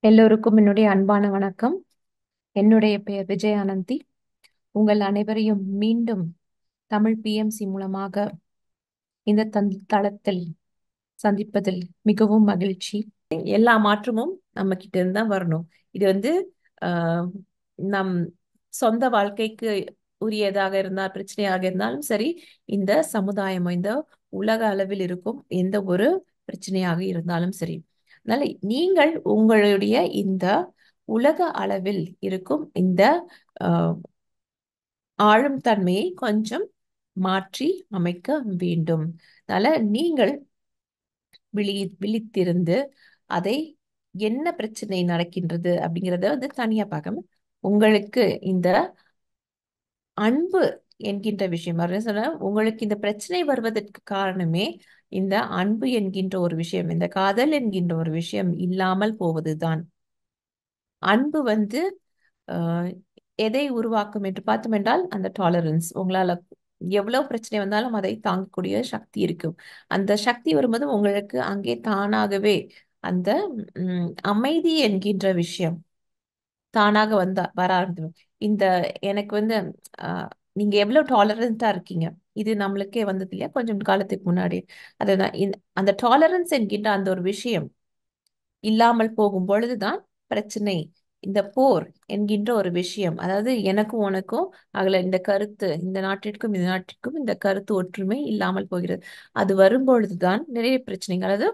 எல்லோருக்கும் என்னுடைய அன்பான வணக்கம். என்னுடைய பெயர் விஜயானந்தி. உங்கள் அனைவரையும் மீண்டும் தமிழ் பிஎம்சி மூலமாக இந்த தளத்தில் சந்திப்பதில் மிகவும் மகிழ்ச்சி. எல்லா மாற்றமும் நம்ம கிட்ட இருந்து தான் வரணும். இது ஆஹ், நம் சொந்த வாழ்க்கைக்கு உரியதாக இருந்தால் பிரச்சனையாக இருந்தாலும் சரி, இந்த சமுதாயம் இந்த உலக அளவில் இருக்கும் எந்த ஒரு பிரச்சனையாக இருந்தாலும் சரி. அதனால நீங்கள் உங்களுடைய இந்த உலக அளவில் இருக்கும் இந்த ஆஹ், ஆளும் தன்மையை கொஞ்சம் மாற்றி அமைக்க வேண்டும். அதனால நீங்கள் விழித்திருந்து அதை என்ன பிரச்சனை நடக்கின்றது அப்படிங்கிறத தனியா பார்க்காம உங்களுக்கு இந்த அன்பு என்கின்ற விஷயம் சொன்னா உங்களுக்கு இந்த பிரச்சனை வருவதற்கு காரணமே இந்த அன்பு என்கின்ற ஒரு விஷயம், இந்த காதல் என்கின்ற ஒரு விஷயம் இல்லாமல் போவதுதான். அன்பு ஆஹ், எதை உருவாக்கும் என்று பார்த்தோம் என்றால் அந்த டாலரன்ஸ். உங்களால எவ்வளவு பிரச்சனை வந்தாலும் அதை தாங்கக்கூடிய சக்தி இருக்கும். அந்த சக்தி வரும்போது உங்களுக்கு அங்கே தானாகவே அந்த அமைதி என்கின்ற விஷயம் தானாக வர ஆரம்பிக்கும். இந்த எனக்கு ஆஹ், நீங்க எவ்வளவு டாலரண்டா இருக்கீங்க, இது நம்மளுக்கே வந்தது இல்லையா கொஞ்சம் காலத்துக்கு முன்னாடி. அதுதான் அந்த டாலரன்ஸ் என்கின்ற அந்த ஒரு விஷயம் இல்லாமல் போகும் பொழுதுதான் பிரச்சனை, இந்த போர் என்கின்ற ஒரு விஷயம், அதாவது எனக்கும் உனக்கும் அதுல இந்த கருத்து, இந்த நாட்டிற்கும் இந்த நாட்டிற்கும் இந்த கருத்து ஒற்றுமை இல்லாமல் போகிறது. அது வரும்பொழுதுதான் நிறைய பிரச்சனைகள், அதாவது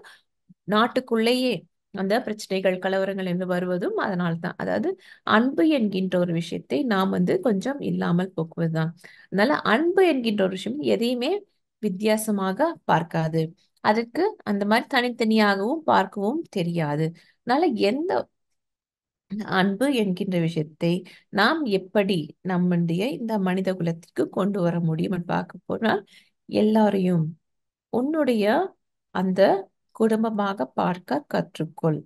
நாட்டுக்குள்ளேயே அந்த பிரச்சனைகள் கலவரங்கள் என்று வருவதும் அதனால்தான். அதாவது அன்பு என்கின்ற ஒரு விஷயத்தை நாம் கொஞ்சம் இல்லாமல் போக்குவதுதான். அதனால அன்பு என்கின்ற ஒரு விஷயம் எதையுமே வித்தியாசமாக பார்க்காது. அதுக்கு அந்த மாதிரி தனித்தனியாகவும் பார்க்கவும் தெரியாது. அதனால எந்த அன்பு என்கின்ற விஷயத்தை நாம் எப்படி நம்முடைய இந்த மனித குலத்திற்கு கொண்டு வர முடியும் என்று பார்க்க போனால், எல்லாரையும் உன்னுடைய அந்த குடும்பமாக பார்க்க கற்றுக்கொள்.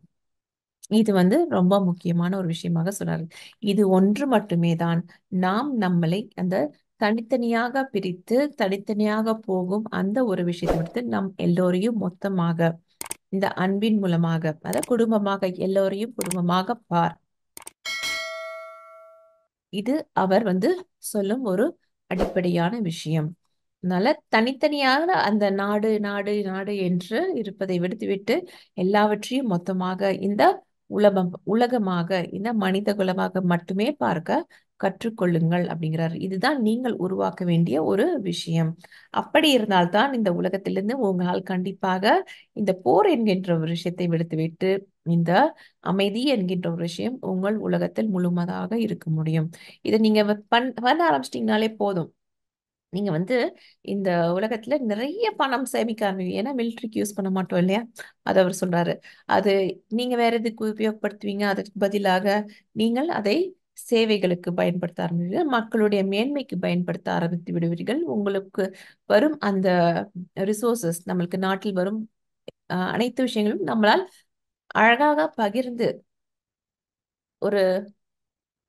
இது ரொம்ப முக்கியமான ஒரு விஷயமாக சொன்னார். இது ஒன்று மட்டுமே தான் நாம் நம்மளை அந்த தனித்தனியாக பிரித்து தனித்தனியாக போகும் அந்த ஒரு விஷயத்தை விடுத்து நம் எல்லோரையும் மொத்தமாக இந்த அன்பின் மூலமாக, அதாவது குடும்பமாக, எல்லோரையும் குடும்பமாக பார். இது அவர் சொல்லும் ஒரு அடிப்படையான விஷயம். அதனால தனித்தனியாக அந்த நாடு நாடு நாடு என்று இருப்பதை விடுத்துவிட்டு எல்லாவற்றையும் மொத்தமாக இந்த உலகமாக இந்த மனித குலமாக மட்டுமே பார்க்க கற்றுக்கொள்ளுங்கள் அப்படிங்கிறார். இதுதான் நீங்கள் உருவாக்க வேண்டிய ஒரு விஷயம். அப்படி இருந்தால்தான் இந்த உலகத்திலிருந்து உங்களால் கண்டிப்பாக இந்த போர் என்கின்ற ஒரு விஷயத்தை விடுத்துவிட்டு இந்த அமைதி என்கின்ற ஒரு விஷயம் உங்கள் உலகத்தில் முழுமதாக இருக்க முடியும். இதை நீங்க பண்ண ஆரம்பிச்சிட்டீங்கனாலே போதும். நீங்க இந்த உலகத்துல நிறைய பணம் சேமிக்க ஆரம்பிங்க. ஏன்னா மிலிட்ரிக்கு யூஸ் பண்ண மாட்டோம் இல்லையா, அது அவர் சொல்றாரு. அது நீங்க வேற எதுக்கு உபயோகப்படுத்துவீங்க, அதற்கு பதிலாக நீங்கள் அதை சேவைகளுக்கு பயன்படுத்த ஆரம்பிவீர்கள், மக்களுடைய மேன்மைக்கு பயன்படுத்த ஆரம்பித்து விடுவீர்கள். உங்களுக்கு வரும் அந்த ரிசோர்சஸ், நம்மளுக்கு நாட்டில் வரும் அனைத்து விஷயங்களும் நம்மளால் அழகாக பகிர்ந்து ஒரு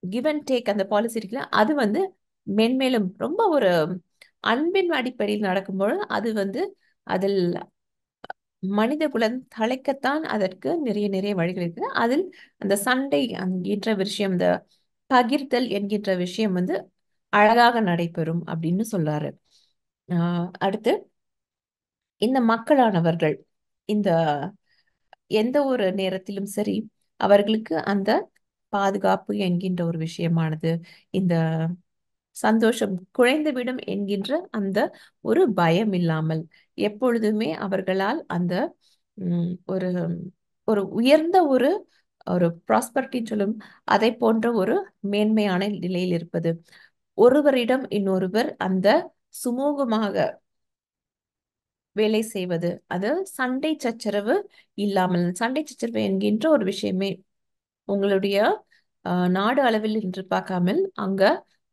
கிவ் அண்ட் டேக் அந்த பாலிசி இருக்குல்ல, அது மென்மேலும் ரொம்ப ஒரு அன்பின் அடிப்படையில் நடக்கும்போது அது அதில் மனித குலம் தலைக்கத்தான் அதற்கு நிறைய நிறைய வழிகள் இருக்கு. அதில் அந்த சண்டை என்கின்ற விஷயம், இந்த பகிர்தல் என்கின்ற விஷயம் அழகாக நடைபெறும் அப்படின்னு சொல்றாரு. அடுத்து இந்த மக்களானவர்கள் இந்த எந்த ஒரு நேரத்திலும் சரி அவர்களுக்கு அந்த பாதுகாப்பு என்கின்ற ஒரு விஷயமானது, இந்த சந்தோஷம் குறைந்துவிடும் என்கின்ற அந்த ஒரு பயம் இல்லாமல் எப்பொழுதுமே அவர்களால் அந்த ஒரு ஒரு உயர்ந்த ஒரு ஒரு ப்ராஸ்பரிட்டின்னு சொல்லும், அதை போன்ற ஒரு மேன்மையான நிலையில் இருப்பது, ஒருவரிடம் இன்னொருவர் அந்த சுமூகமாக வேலை செய்வது, அது சண்டை சச்சரவு இல்லாமல். சண்டை சச்சரவு என்கின்ற ஒரு விஷயமே உங்களுடைய நாடு அளவில் என்று பார்க்காமல் அங்க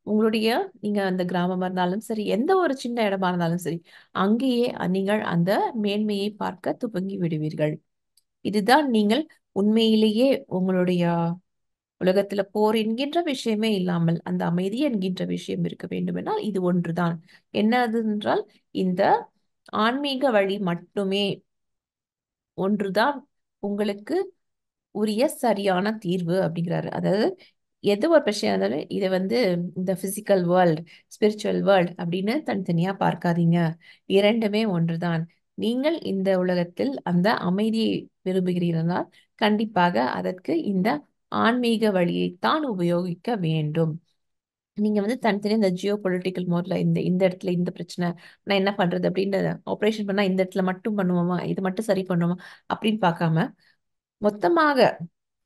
உங்களுடைய நீங்க அந்த கிராமமா இருந்தாலும் சரி, எந்த ஒரு சின்ன இடமா இருந்தாலும் சரி, அங்கேயே நீங்கள் அந்த மேன்மையை பார்க்க துவங்கி விடுவீர்கள். இதுதான் நீங்கள் உண்மையிலேயே உங்களுடைய உலகத்துல போர் என்கின்ற விஷயமே இல்லாமல் அந்த அமைதி என்கின்ற விஷயம் இருக்க வேண்டுமென்றால் இது ஒன்றுதான். என்னது என்றால் இந்த ஆன்மீக வழி மட்டுமே ஒன்றுதான் உங்களுக்கு உரிய சரியான தீர்வு அப்படிங்கிறாரு. அதாவது எது ஒரு பிரச்சனை இருந்தாலும் இதை வந்து இந்த பிசிக்கல் வேர்ல்ட், ஸ்பிரிச்சுவல் வேர்ல்ட் அப்படின்னு தனித்தனியா பார்க்காதீங்க. இரண்டுமே ஒன்றுதான். நீங்கள் இந்த உலகத்தில் அந்த அமைதியை விரும்புகிறீர்களா, கண்டிப்பாக அதற்கு இந்த ஆன்மீக வழியைத்தான் உபயோகிக்க வேண்டும். நீங்க வந்து தனித்தனி இந்த ஜியோ பொலிட்டிக்கல் மோட்ல இந்த இந்த இடத்துல இந்த பிரச்சனை, நான் என்ன பண்றது அப்படின்ற ஆப்ரேஷன் பண்ணா இந்த இடத்துல மட்டும் பண்ணுவோமா, இது மட்டும் சரி பண்ணுவோமா அப்படின்னு பார்க்காம மொத்தமாக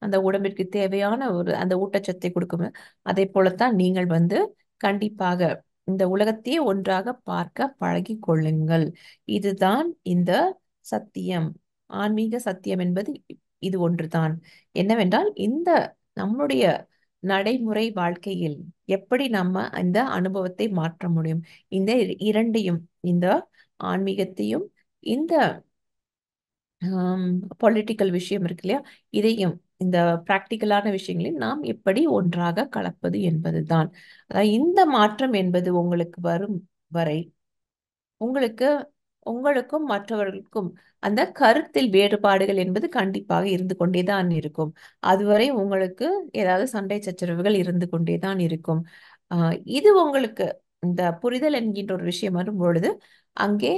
அந்த உடம்பிற்கு தேவையான ஒரு அந்த ஊட்டச்சத்தை கொடுக்கும். அதே போலத்தான் நீங்கள் வந்து கண்டிப்பாக இந்த உலகத்தையே ஒன்றாக பார்க்க பழகி கொள்ளுங்கள். இதுதான் இந்த சத்தியம். ஆன்மீக சத்தியம் என்பது இது ஒன்றுதான். என்னவென்றால் இந்த நம்முடைய நடைமுறை வாழ்க்கையில் எப்படி நம்ம இந்த அனுபவத்தை மாற்ற முடியும், இந்த இரண்டையும், இந்த ஆன்மீகத்தையும் இந்த பொலிட்டிக்கல் விஷயம் இருக்கு இல்லையா, இதையும் இந்த பிராக்டிக்கலான விஷயங்களையும் நாம் எப்படி ஒன்றாக கலப்பது என்பதுதான். அதாவது இந்த மாற்றம் என்பது உங்களுக்கு வரும் வரை உங்களுக்கு உங்களுக்கும் மற்றவர்களுக்கும் அந்த கருத்தில் வேறுபாடுகள் என்பது கண்டிப்பாக இருந்து கொண்டேதான் இருக்கும். அதுவரை உங்களுக்கு ஏதாவது சண்டை சச்சரவுகள் இருந்து கொண்டேதான் இருக்கும். இது உங்களுக்கு இந்த புரிதல் என்கின்ற ஒரு விஷயம் வரும் பொழுது அங்கே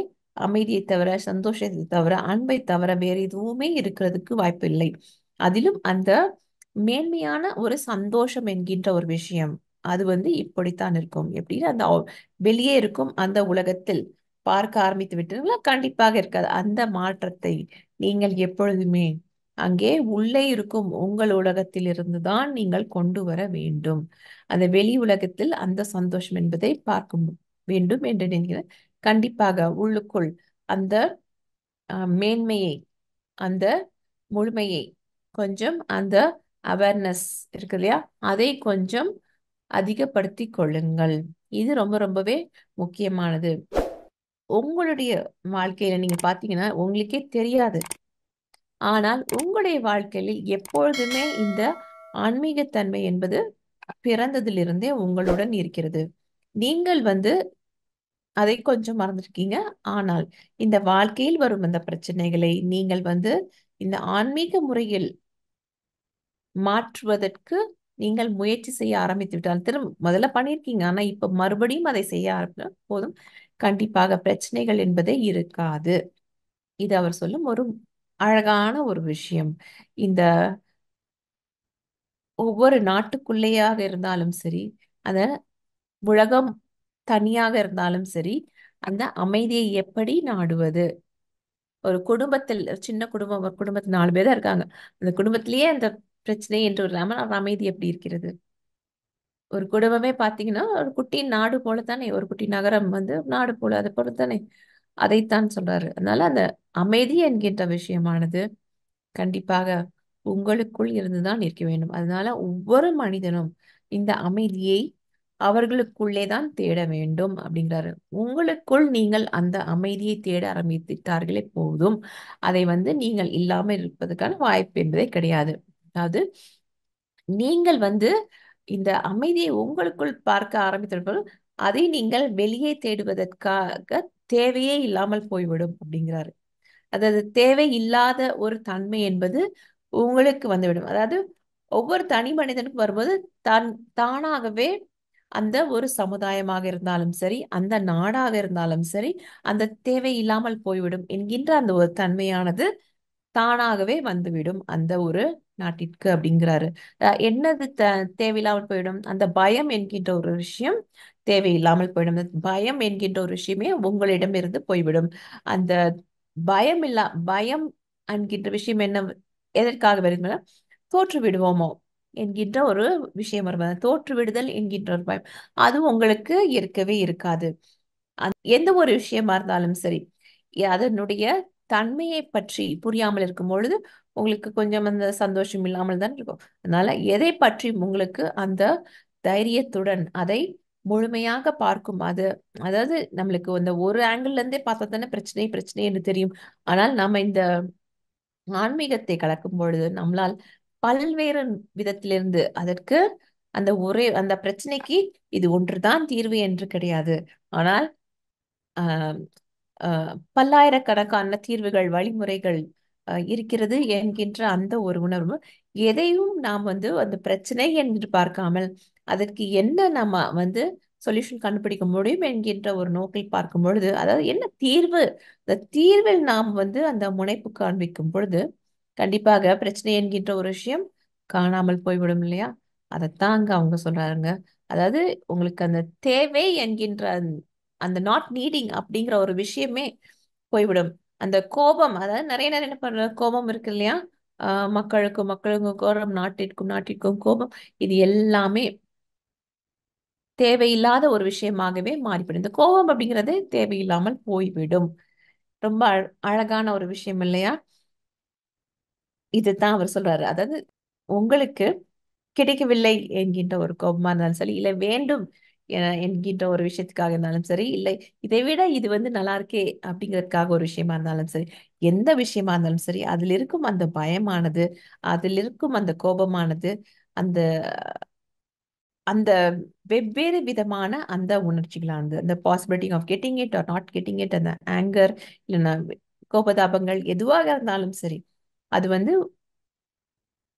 அமைதியை தவிர, சந்தோஷத்தை தவிர, அன்பை தவிர வேறு எதுவுமே இருக்கிறதுக்கு வாய்ப்பு இல்லை. அதிலும் அந்த மேன்மையான ஒரு சந்தோஷம் என்கின்ற ஒரு விஷயம், அது வந்து இப்படித்தான் இருக்கும். எப்படின்னா அந்த வெளியே இருக்கும் அந்த உலகத்தில் பார்க்க ஆரம்பித்து விட்டீர்களா, கண்டிப்பாக இருக்காது. அந்த மாற்றத்தை நீங்கள் எப்பொழுதுமே அங்கே உள்ளே இருக்கும் உங்கள் உலகத்தில் இருந்துதான் நீங்கள் கொண்டு வர வேண்டும். அந்த வெளி உலகத்தில் அந்த சந்தோஷம் என்பதை பார்க்க வேண்டும் என்று நினைக்கிறேன். கண்டிப்பாக உள்ளுக்குள் அந்த மேன்மையை, அந்த முழுமையை, கொஞ்சம் அந்த அவேர்னஸ் இருக்கு இல்லையா, அதை கொஞ்சம் அதிகப்படுத்திக் கொள்ளுங்கள். இது ரொம்ப ரொம்பவே முக்கியமானது. உங்களுடைய வாழ்க்கையில நீங்க பாத்தீங்கன்னா உங்களுக்கே தெரியாது, ஆனால் உங்களுடைய வாழ்க்கையில் எப்பொழுதுமே இந்த ஆன்மீகத்தன்மை என்பது பிறந்ததிலிருந்தே உங்களுடன் இருக்கிறது. நீங்கள் வந்து அதை கொஞ்சம் மறந்துருக்கீங்க. ஆனால் இந்த வாழ்க்கையில் வரும் இந்த பிரச்சனைகளை நீங்கள் வந்து இந்த ஆன்மீக முறையில் மாற்றுவதற்கு நீங்கள் முயற்சி செய்ய ஆரம்பித்து விட்டால், திரும்ப முதல்ல பண்ணியிருக்கீங்க, ஆனா இப்ப மறுபடியும் அதை செய்ய ஆரம்பித்தா போதும், கண்டிப்பாக பிரச்சனைகள் என்பதே இருக்காது. இது அவர் சொல்லும் ஒரு அழகான ஒரு விஷயம். இந்த ஒவ்வொரு நாட்டுக்குள்ளேயாக இருந்தாலும் சரி, அந்த உலகம் தனியாக இருந்தாலும் சரி, அந்த அமைதியை எப்படி நாடுவது? ஒரு குடும்பத்தில், ஒரு சின்ன குடும்பம், ஒரு குடும்பத்தில் 4 பேர் தான் இருக்காங்க. அந்த குடும்பத்திலேயே அந்த பிரச்சனை என்று இல்லாமல் அந்த அமைதி எப்படி இருக்கிறது? ஒரு குடும்பமே பார்த்தீங்கன்னா ஒரு குட்டி நாடு போல தானே, ஒரு குட்டி நகரம் வந்து நாடு போல, அது போல தானே. அதைத்தான் சொல்றாரு. அதனால அந்த அமைதி என்கின்ற விஷயமானது கண்டிப்பாக உங்களுக்குள் இருந்துதான் இருக்க வேண்டும். அதனால ஒவ்வொரு மனிதனும் இந்த அமைதியை அவர்களுக்குள்ளே தான் தேட வேண்டும் அப்படிங்கிறாரு. உங்களுக்குள் நீங்கள் அந்த அமைதியை தேட ஆரம்பித்துட்டார்களே போதும், அதை வந்து நீங்கள் இல்லாமல் இருப்பதற்கான வாய்ப்பு என்பதே கிடையாது. அதாவது நீங்கள் வந்து இந்த அமைதியை உங்களுக்குள் பார்க்க ஆரம்பித்திருப்பது, அதை நீங்கள் வெளியே தேடுவதற்காக தேவையே இல்லாமல் போய்விடும் அப்படிங்கிறாரு. அதாவது தேவையில்லாத ஒரு தன்மை என்பது உங்களுக்கு வந்துவிடும். அதாவது ஒவ்வொரு தனி மனிதனுக்கும் வரும்போது தான் தானாகவே அந்த ஒரு சமுதாயமாக இருந்தாலும் சரி, அந்த நாடாக இருந்தாலும் சரி, அந்த தேவை இல்லாமல் போய்விடும் என்கின்ற அந்த ஒரு தன்மையானது தானாகவே வந்துவிடும் அந்த ஒரு நாட்டிற்கு அப்படிங்கிறாரு. என்னது தேவையில்லாமல் போயிடும், அந்த பயம் என்கின்ற ஒரு விஷயம் தேவையில்லாமல் போயிடும். அந்த பயம் என்கின்ற ஒரு விஷயமே உங்களிடமிருந்து போய்விடும். அந்த பயம் என்கின்ற விஷயம் என்ன, எதற்காக வருதுன்னா, தோற்று விடுவோமோ என்கின்ற ஒரு விஷயம் வரும். அந்த தோற்று விடுதல் என்கின்ற ஒரு பயம், அது உங்களுக்கு இருக்கவே இருக்காது. எந்த ஒரு விஷயமா இருந்தாலும் சரி, அதனுடைய தன்மையை பற்றி புரியாமல் இருக்கும் பொழுது உங்களுக்கு கொஞ்சம் அந்த சந்தோஷம் இல்லாமல் தான் இருக்கும். அதனால எதை பற்றி உங்களுக்கு அந்த தைரியத்துடன் அதை முழுமையாக பார்க்கும், அது அதாவது நம்மளுக்கு அந்த ஒரு ஆங்கிள் இருந்தே பார்த்தா தானே பிரச்சனை பிரச்சனை என்று தெரியும். ஆனால் நாம இந்த ஆன்மீகத்தை கலக்கும் பொழுது நம்மளால் பல்வேறு விதத்திலிருந்து அதற்கு அந்த ஒரே அந்த பிரச்சனைக்கு இது ஒன்றுதான் தீர்வு என்று கிடையாது. ஆனால் ஆஹ் பல்லாயிரக்கணக்கான தீர்வுகள், வழிமுறைகள் இருக்கிறது என்கின்ற அந்த ஒரு உணர்வு, எதையும் நாம் வந்து அந்த பிரச்சனை என்று பார்க்காமல் அதற்கு என்ன நம்ம வந்து சொல்யூஷன் கண்டுபிடிக்க முடியும் என்கின்ற ஒரு நோக்கில் பார்க்கும் பொழுது, அதாவது என்ன தீர்வு, அந்த தீர்வில் நாம் வந்து அந்த முனைப்பு காண்பிக்கும் பொழுது கண்டிப்பாக பிரச்சனை என்கின்ற ஒரு விஷயம் காணாமல் போய்விடும் இல்லையா? அதைத்தான் அங்க அவங்க சொல்றாருங்க. அதாவது உங்களுக்கு அந்த தேவை என்கின்ற அந்த நாட் நீடிங் அப்படிங்கிற ஒரு விஷயமே போய்விடும். அந்த கோபம், அதாவது நிறைய நேரம் என்ன பண்ற கோபம் இருக்கு இல்லையா? மக்களுக்கும் மக்களுக்கும் கோபம், நாட்டிற்கும் நாட்டிற்கும் கோபம், இது எல்லாமே தேவையில்லாத ஒரு விஷயமாகவே மாறிவிடும். இந்த கோபம் அப்படிங்கிறது தேவையில்லாமல் போய்விடும். ரொம்ப அழகான ஒரு விஷயம் இல்லையா? இதுதான் அவர் சொல்றாரு. அதாவது உங்களுக்கு கிடைக்கவில்லை என்கின்ற ஒரு கோபமா இருந்தாலும் சரி, இல்லை வேண்டும் என்கின்ற ஒரு விஷயத்துக்காக இருந்தாலும் சரி, இல்லை இதை விட இது வந்து நல்லா இருக்கே அப்படிங்கிறதுக்காக ஒரு விஷயமா இருந்தாலும் சரி, எந்த விஷயமா இருந்தாலும் சரி, அதில் இருக்கும் அந்த பயமானது, அதில் இருக்கும் அந்த கோபமானது, அந்த அந்த வெவ்வேறு விதமான அந்த உணர்ச்சிகளானது, அந்த possibility of getting it or not getting it, அந்த ஆங்கர் இல்லைன்னா கோபதாபங்கள் எதுவாக இருந்தாலும் சரி, அது வந்து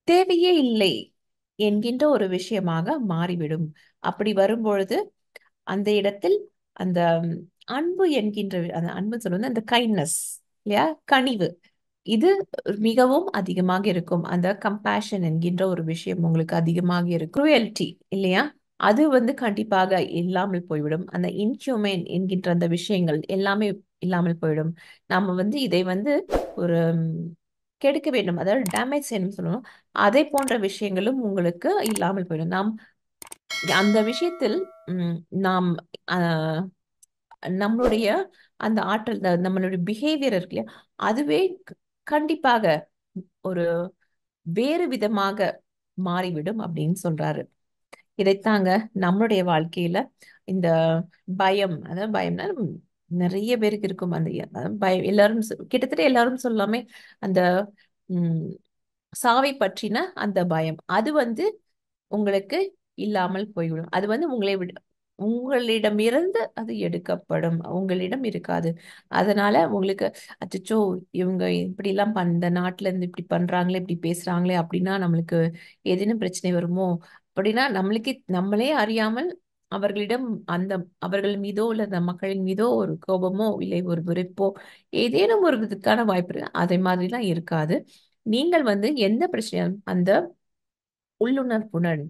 தேவையே இல்லை என்கின்ற ஒரு விஷயமாக மாறிவிடும். அப்படி வரும்பொழுது அந்த இடத்தில் அந்த அன்பு என்கின்ற அந்த அன்பு சொல்லுவது அந்த கைண்ட்னஸ் இல்லையா, கனிவு, இது மிகவும் அதிகமாக இருக்கும். அந்த கம்பேஷன் என்கின்ற ஒரு விஷயம் உங்களுக்கு அதிகமாக இருக்கும். குரூயல்டி இல்லையா, அது வந்து கண்டிப்பாக இல்லாமல் போய்விடும். அந்த இன்ஹியூமன் என்கின்ற அந்த விஷயங்கள் எல்லாமே இல்லாமல் போயிடும். நாம வந்து இதை வந்து ஒரு கெடுக்க வேண்டும், அதாவது டேமேஜ் செய்யணும் சொல்லணும். அதை போன்ற விஷயங்களும் உங்களுக்கு இல்லாமல் போயிடும். நாம் அந்த விஷயத்தில் ம், நாம் அஹ், நம்மளுடைய அந்த ஆற்றல், நம்மளுடைய பிஹேவியர் இருக்கு இல்லையா, அதுவே கண்டிப்பாக ஒரு வேறு விதமாக மாறிவிடும் அப்படின்னு சொல்றாரு. இதைத்தாங்க நம்மளுடைய வாழ்க்கையில இந்த பயம், அதாவது பயம்னா நிறைய பேருக்கு இருக்கும். அந்த பயம் எல்லாரும் கிட்டத்தட்ட எல்லாரும் சொல்லாமே அந்த உம் சாவை பற்றின அந்த பயம், அது வந்து உங்களுக்கு இல்லாமல் போய்விடும். அது வந்து உங்களை விட உங்களிடமிருந்து அது எடுக்கப்படும், உங்களிடம் இருக்காது. அதனால உங்களுக்கு அச்சோ இவங்க இப்படி எல்லாம் இந்த நாட்டுல இருந்து இப்படி பண்றாங்களே, இப்படி பேசுறாங்களே அப்படின்னா நம்மளுக்கு ஏதேனும் பிரச்சனை வருமோ அப்படின்னா நம்மளுக்கே நம்மளே அறியாமல் அவர்களிடம் அந்த அவர்கள் மீதோ இல்ல அந்த மக்களின் மீதோ ஒரு கோபமோ இல்லை ஒரு வெறுப்போ ஏதேனும் ஒரு இதுக்கான வாய்ப்பு இருக்கு. அதே மாதிரிலாம் இருக்காது. நீங்கள் வந்து எந்த பிரச்சனையும் அந்த உள்ளுணர்வுடன்,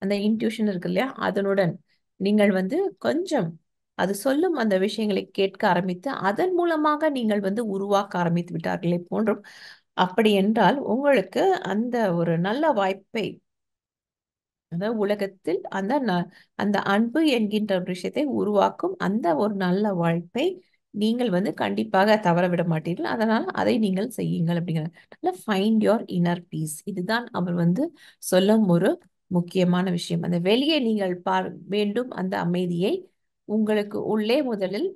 அந்த இன்ட்யூஷன் இருக்கு இல்லையா, அதனுடன் நீங்கள் வந்து கொஞ்சம் அது சொல்லும் அந்த விஷயங்களை கேட்க ஆரம்பித்து அதன் மூலமாக நீங்கள் வந்து உருவாக்க ஆரம்பித்து விட்டார்களே போன்றும், அப்படி என்றால் உங்களுக்கு அந்த ஒரு நல்ல வாய்ப்பை, அதாவது உலகத்தில் அந்த அந்த அன்பு என்கின்ற ஒரு விஷயத்தை உருவாக்கும் அந்த ஒரு நல்ல வாய்ப்பை நீங்கள் வந்து கண்டிப்பாக தவற விட மாட்டீர்கள். அதனால் அதை நீங்கள் செய்யுங்கள் அப்படிங்கிற ஃபைண்ட் யோர் இன்னர் பீஸ். இதுதான் அவர் வந்து சொல்லும் ஒரு முக்கியமான விஷயம். அந்த வெளியே நீங்கள் வேண்டும் அந்த அமைதியை உங்களுக்கு உள்ளே முதலில்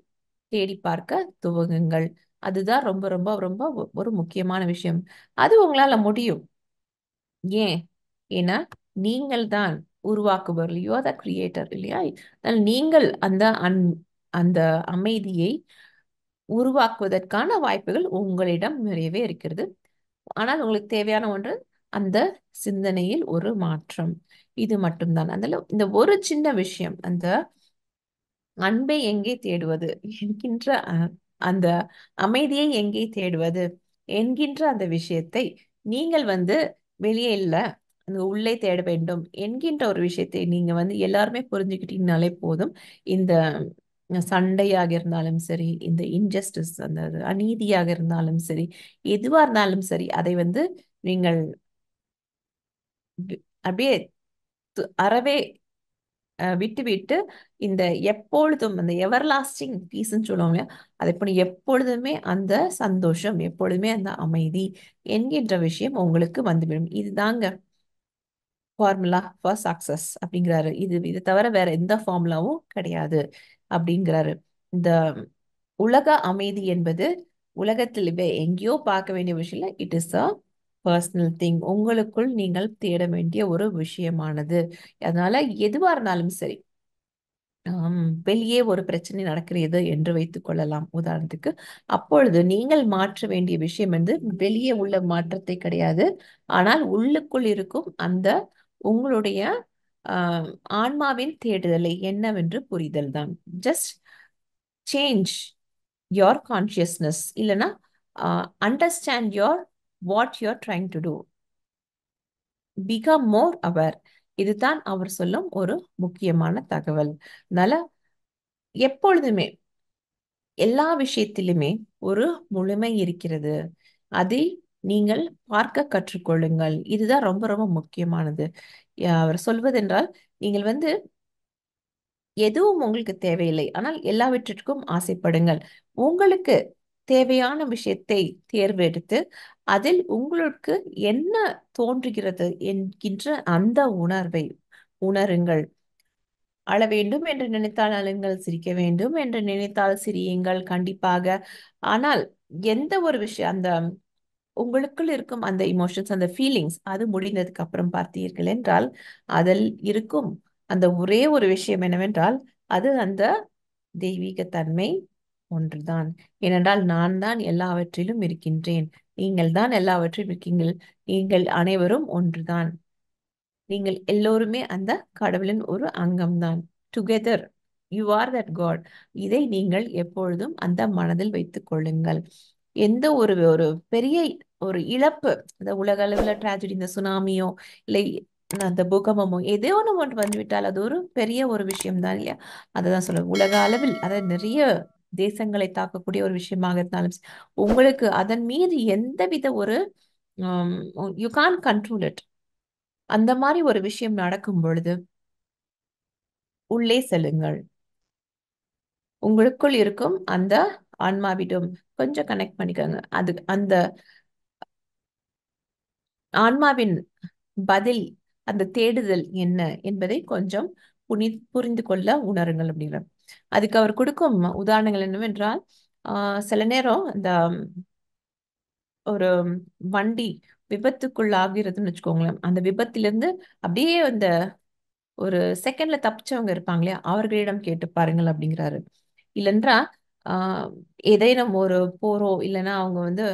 தேடி பார்க்க துவங்குங்கள். அதுதான் ரொம்ப ரொம்ப ரொம்ப ஒரு முக்கியமான விஷயம். அது உங்களால முடியும். ஏன்? ஏன்னா நீங்கள் தான் உருவாக்குபவர்கள், யூ ஆர் த கிரியேட்டர் இல்லையா? அதனால் நீங்கள் அந்த அந்த அமைதியை உருவாக்குவதற்கான வாய்ப்புகள் உங்களிடம் நிறையவே இருக்கிறது. ஆனால் உங்களுக்கு தேவையான ஒன்று அந்த சிந்தனையில் ஒரு மாற்றம். இது மட்டும்தான். அதனால இந்த ஒரு சின்ன விஷயம், அந்த அன்பை எங்கே தேடுவது என்கின்ற அந்த அமைதியை எங்கே தேடுவது என்கின்ற அந்த விஷயத்தை நீங்கள் வந்து வெளியே இல்ல, அங்க உள்ளே தேட வேண்டும் என்கின்ற ஒரு விஷயத்தை நீங்க வந்து எல்லாருமே புரிஞ்சுக்கிட்டீங்கனாலே போதும். இந்த சண்டையாக இருந்தாலும் சரி, இந்த இன்ஜஸ்டிஸ் அந்த அநீதியாக இருந்தாலும் சரி, எதுவா இருந்தாலும் சரி, அதை வந்து நீங்கள் அப்படியே அறவே விட்டு விட்டு இந்த எப்பொழுதும் அந்த எவர்லாஸ்டிங் பீஸ்ன்னு சொல்லுவாங்க, அதை பண்ணி எப்பொழுதுமே அந்த சந்தோஷம், எப்பொழுதுமே அந்த அமைதி என்கின்ற விஷயம் உங்களுக்கு வந்துவிடும். இதுதாங்க ஃபார்முலா ஃபார் சக்சஸ் அப்படிங்கிறாரு. இது தவிர வேற எந்த ஃபார்முலாவும் கிடையாது அப்படிங்கிறாரு. இந்த உலக அமைதி என்பது உலகத்தில் எங்கேயோ பார்க்க வேண்டிய விஷயம் இல்லை. It is a personal thing. உங்களுக்குள் நீங்கள் தேட வேண்டிய ஒரு விஷயமானது. அதனால எதுவா இருந்தாலும் சரி, வெளியே ஒரு பிரச்சனை நடக்கிறது என்று வைத்துக் கொள்ளலாம் உதாரணத்துக்கு. அப்பொழுது நீங்கள் மாற்ற வேண்டிய விஷயம் வந்து வெளியே உள்ள மாற்றத்தை கிடையாது, ஆனால் உள்ளுக்குள் இருக்கும் அந்த உங்களுடைய ஆஹ், ஆன்மாவின் தேடுதலை என்னவென்று புரிதல் தான். ஜஸ்ட் சேஞ்ச் யோர் கான்சியஸ்னஸ், இல்லைன்னா understand your what you're trying to do, become more aware. இதுதான் அவர் சொல்லும் ஒரு முக்கியமான தகவல். அதனால எப்பொழுதுமே எல்லா விஷயத்திலுமே ஒரு முழுமை இருக்கிறது, அதை நீங்கள் பார்க்க கற்றுக்கொள்ளுங்கள். இதுதான் ரொம்ப ரொம்ப முக்கியமானது. அவர் சொல்வதென்றால், நீங்கள் வந்து எதுவும் உங்களுக்கு தேவையில்லை, ஆனால் எல்லாவற்றிற்கும் ஆசைப்படுங்கள். உங்களுக்கு தேவையான விஷயத்தை தேர்வெடுத்து அதில் உங்களுக்கு என்ன தோன்றுகிறது என்கின்ற அந்த உணர்வை உணருங்கள். அழ வேண்டும் என்று நினைத்தால் அழுங்கள், சிரிக்க வேண்டும் என்று நினைத்தால் சிரியுங்கள் கண்டிப்பாக. ஆனால் எந்த ஒரு விஷயம், அந்த உங்களுக்குள் இருக்கும் அந்த இமோஷன்ஸ், அந்த ஃபீலிங்ஸ், அது முடிந்ததுக்கு அப்புறம் பார்த்தீர்கள் என்றால் அதில் இருக்கும் அந்த ஒரே ஒரு விஷயம் என்னவென்றால், அது அந்த தெய்வீக தன்மை ஒன்றுதான். ஏனென்றால் நான் தான் எல்லாவற்றிலும் இருக்கின்றேன், நீங்கள் தான் எல்லாவற்றிலும் இருக்கீங்கள், நீங்கள் அனைவரும் ஒன்றுதான், நீங்கள் எல்லோருமே அந்த கடவுளின் ஒரு அங்கம்தான். Together you are that God. இதை நீங்கள் எப்பொழுதும் அந்த மனதில் வைத்துக் கொள்ளுங்கள். எந்த ஒரு ஒரு பெரிய ஒரு இழப்பு, இந்த உலக அளவில் டிராஜடி, இந்த சுனாமியோ இல்லை அந்த பூகம்பமோ ஏதோ ஒன்று வந்துவிட்டால் அது ஒரு பெரிய ஒரு விஷயம் தான் இல்லையா? அததான் சொல்ல, உலக அளவில் அதாவது நிறைய தேசங்களை தாக்கக்கூடிய ஒரு விஷயமாக இருந்தாலும் உங்களுக்கு அதன் மீது எந்தவித ஒரு யூ கான் கண்ட்ரோல் இட். அந்த மாதிரி ஒரு விஷயம் நடக்கும் பொழுது உள்ளே செல்லுங்கள். உங்களுக்குள் இருக்கும் அந்த ஆன்மாவிடம் கொஞ்சம் கனெக்ட் பண்ணிக்கோங்க. அது அந்த ஆன்மாவின் பதில், அந்த தேடுதல் என்ன என்பதை கொஞ்சம் புரிந்து கொள்ள உணருங்கள் அப்படிங்கிற. அதுக்கு அவர் கொடுக்கும் உதாரணங்கள் என்னவென்றால், சில நேரம் இந்த ஒரு வண்டி விபத்துக்குள் ஆகிறதுன்னு வச்சுக்கோங்களேன், அந்த விபத்திலிருந்து அப்படியே அந்த ஒரு செகண்ட்ல தப்பிச்சவங்க இருப்பாங்க இல்லையா, அவர்களிடம் கேட்டு பாருங்கள் அப்படிங்கிறாரு. இல்லைன்றா ஆஹ் ஏதேனும் ஒரு போரோ இல்லைன்னா அவங்க வந்து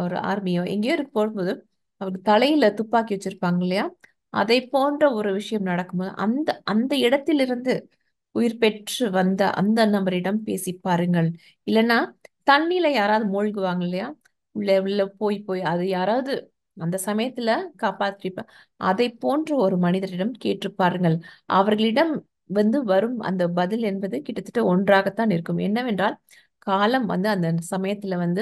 ஒரு ஆர்மியோ எங்கேயோ இருக்கு போகும்போது அவருக்கு தலையில துப்பாக்கி வச்சிருப்பாங்க இல்லையா, அதை போன்ற ஒரு விஷயம் நடக்கும்போது அந்த அந்த இடத்திலிருந்து உயிர் பெற்று வந்த அந்த நபரிடம் பேசி பாருங்கள். இல்லைன்னா தண்ணியில யாராவது மூழ்குவாங்க இல்லையா, உள்ள உள்ள போய் போய் அது யாராவது அந்த சமயத்துல காப்பாற்றிப்ப, அதை போன்ற ஒரு மனிதரிடம் கேட்டு பாருங்கள். அவர்களிடம் வந்து வரும் அந்த பதில் என்பது கிட்டத்தட்ட ஒன்றாகத்தான் இருக்கும். என்னவென்றால், காலம் வந்து அந்த சமயத்துல வந்து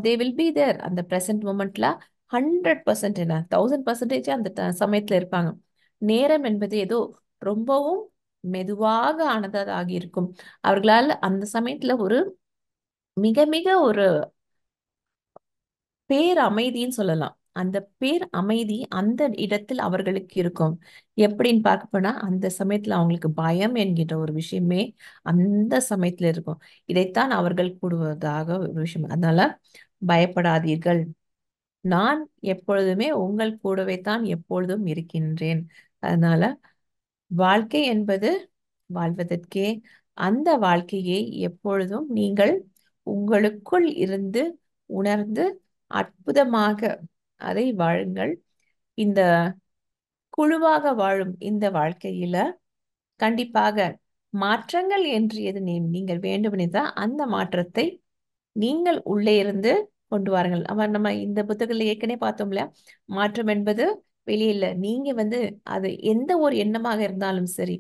தே வில் பி தேர், அந்த பிரசன்ட் மூமெண்ட்ல 100% என்ன 1000% அந்த சமயத்துல இருப்பாங்க. நேரம் என்பது ஏதோ ரொம்பவும் மெதுவாக ஆனதாக இருக்கும். அவர்களால் அந்த சமயத்துல ஒரு மிக மிக ஒரு பேர் அமைதின்னு சொல்லலாம். அந்த பேர் அமைதி அந்த இடத்தில் அவர்களுக்கு இருக்கும். எப்படின்னு பார்க்க போனா அந்த சமயத்துல அவங்களுக்கு பயம் என்கின்ற ஒரு விஷயமே அந்த சமயத்துல இருக்கும். இதைத்தான் அவர்கள் கூடுவதாக ஒரு விஷயம். அதனால பயப்படாதீர்கள், நான் எப்பொழுதுமே உங்கள் கூடவே தான் எப்பொழுதும் இருக்கின்றேன். அதனால வாழ்க்கை என்பது வாழ்வதற்கே, அந்த வாழ்க்கையை எப்பொழுதும் நீங்கள் உங்களுக்குள் இருந்து உணர்ந்து அற்புதமாக அதை வாழுங்கள். இந்த குழுவாக வாழும் இந்த வாழ்க்கையில கண்டிப்பாக மாற்றங்கள் என்று எது நீங்கள் வேண்டுமெனிதான் அந்த மாற்றத்தை நீங்கள் உள்ளே இருந்து கொண்டு வாருங்கள். அவன் நம்ம இந்த புத்தகத்துல ஏற்கனவே பார்த்தோம் இல்லையா, மாற்றம் என்பது வெளியே இல்ல, நீங்க வந்து அது எந்த ஒரு எண்ணமாக இருந்தாலும் சரி,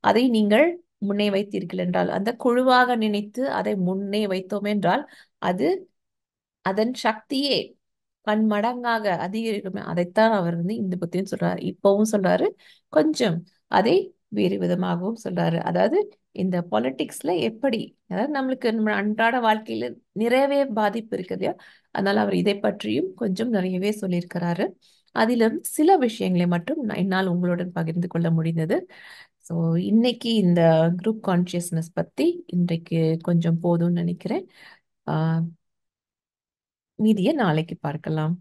அதை நீங்கள் முன்னே வைத்தீர்கள் என்றால், அந்த குழுவாக நினைத்து அதை முன்னே வைத்தோம் என்றால் அது அதன் சக்தியே பன்மடங்காக அதிகரிக்கும். அதைத்தான் அவர் வந்து இந்த புத்தியும் சொல்றாரு, இப்பவும் சொல்றாரு, கொஞ்சம் அதை வேறு விதமாகவும் சொல்றாரு. அதாவது இந்த பொலிட்டிக்ஸ்ல எப்படி, அதாவது நம்மளுக்கு நம்ம அன்றாட வாழ்க்கையில நிறையவே பாதிப்பு இருக்கு இல்லையா, அதனால அவர் இதை பற்றியும் கொஞ்சம் நிறையவே சொல்லியிருக்கிறாரு. அதிலும் சில விஷயங்களை மட்டும் என்னால் உங்களுடன் பகிர்ந்து கொள்ள முடிந்தது. ஸோ இன்னைக்கு இந்த குரூப் கான்சியஸ்னஸ் பத்தி இன்றைக்கு கொஞ்சம் போதும்னு நினைக்கிறேன். ஆஹ் மீதியை நாளைக்கு பார்க்கலாம்.